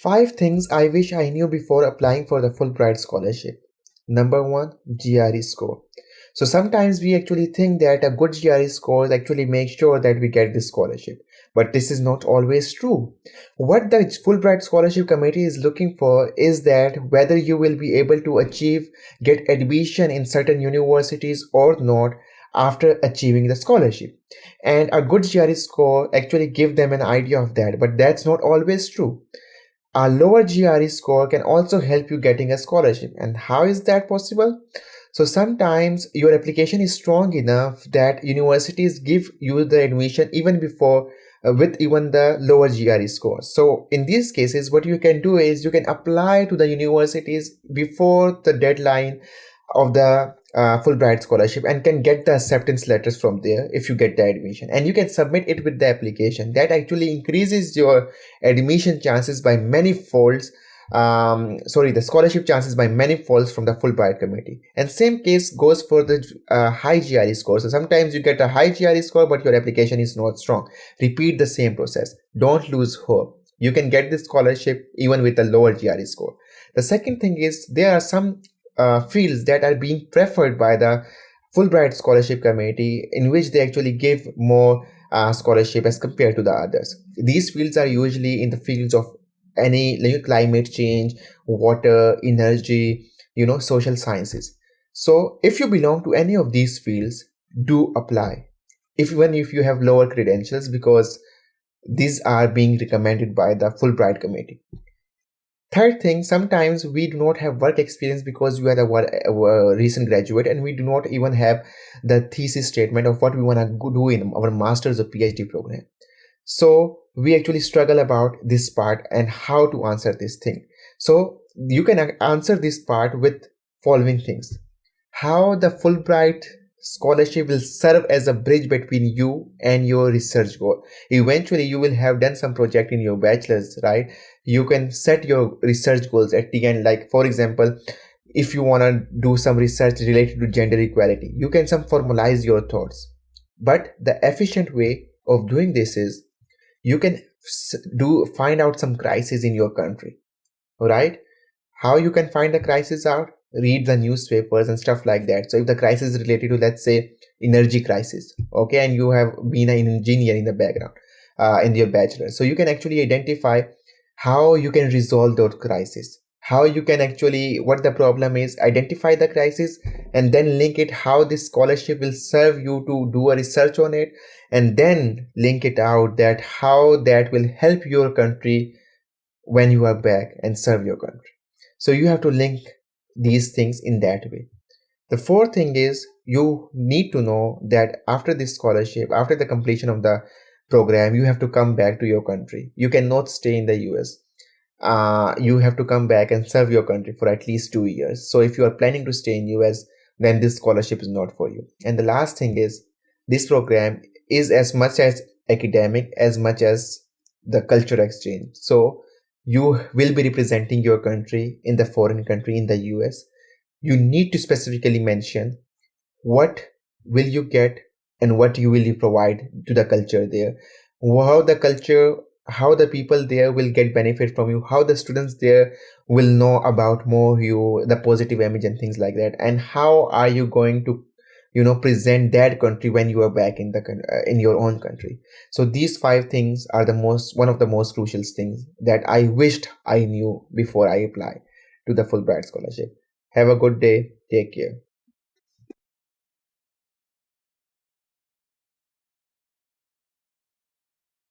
5 things I wish I knew before applying for the Fulbright Scholarship. Number 1, GRE score. So sometimes we actually think that a good GRE score actually makes sure that we get this scholarship. But this is not always true. What the Fulbright Scholarship Committee is looking for is that whether you will be able to get admission in certain universities or not after achieving the scholarship. And a good GRE score actually give them an idea of that, but that's not always true. A lower GRE score can also help you getting a scholarship. And how is that possible? So sometimes your application is strong enough that universities give you the admission even before with even the lower GRE score. So in these cases, what you can do is you can apply to the universities before the deadline of the Fulbright scholarship and can get the acceptance letters from there if you get the admission, and you can submit it with the application. That actually increases your admission chances by many folds. The scholarship chances by many folds from the Fulbright committee. And same case goes for the high GRE score. So sometimes you get a high GRE score but your application is not strong. Repeat the same process. Don't lose hope. You can get this scholarship even with a lower GRE score. The second thing is there are some fields that are being preferred by the Fulbright Scholarship Committee, in which they actually give more scholarship as compared to the others. These fields are usually in the fields of climate change, water, energy, social sciences. So if you belong to any of these fields, do apply. Even if you have lower credentials, because these are being recommended by the Fulbright Committee. Third thing, sometimes we do not have work experience because we are a recent graduate and we do not even have the thesis statement of what we want to do in our master's or Ph.D. program. So we actually struggle about this part and how to answer this thing. So you can answer this part with following things. How the Fulbright scholarship will serve as a bridge between you and your research goal. Eventually you will have done some project in your bachelor's, right? You can set your research goals at the end. Like for example, if you want to do some research related to gender equality, you can formalize your thoughts. But the efficient way of doing this is you can find out some crisis in your country. All right, how you can find the crisis out? Read the newspapers and stuff like that. So if the crisis is related to, let's say, energy crisis, okay, and you have been an engineer in the background in your bachelor, so you can actually identify how you can resolve those crises, how you can actually, what the problem is, identify the crisis, and then link it how this scholarship will serve you to do a research on it, and then link it out that how that will help your country when you are back and serve your country. So you have to link these things in that way. The fourth thing is you need to know that after this scholarship, after the completion of the program, you have to come back to your country. You cannot stay in the US. You have to come back and serve your country for at least 2 years. So if you are planning to stay in US, then this scholarship is not for you. And the last thing is this program is as much as academic as much as the culture exchange. So you will be representing your country in the foreign country in the US. You need to specifically mention what will you get and what you will provide to the culture there. How the people there will get benefit from you, how the students there will know about more you, the positive image and things like that, and how are you going to present that country when you are back in your own country. So these 5 things are one of the most crucial things that I wished I knew before I apply to the Fulbright scholarship. Have a good day. Take care.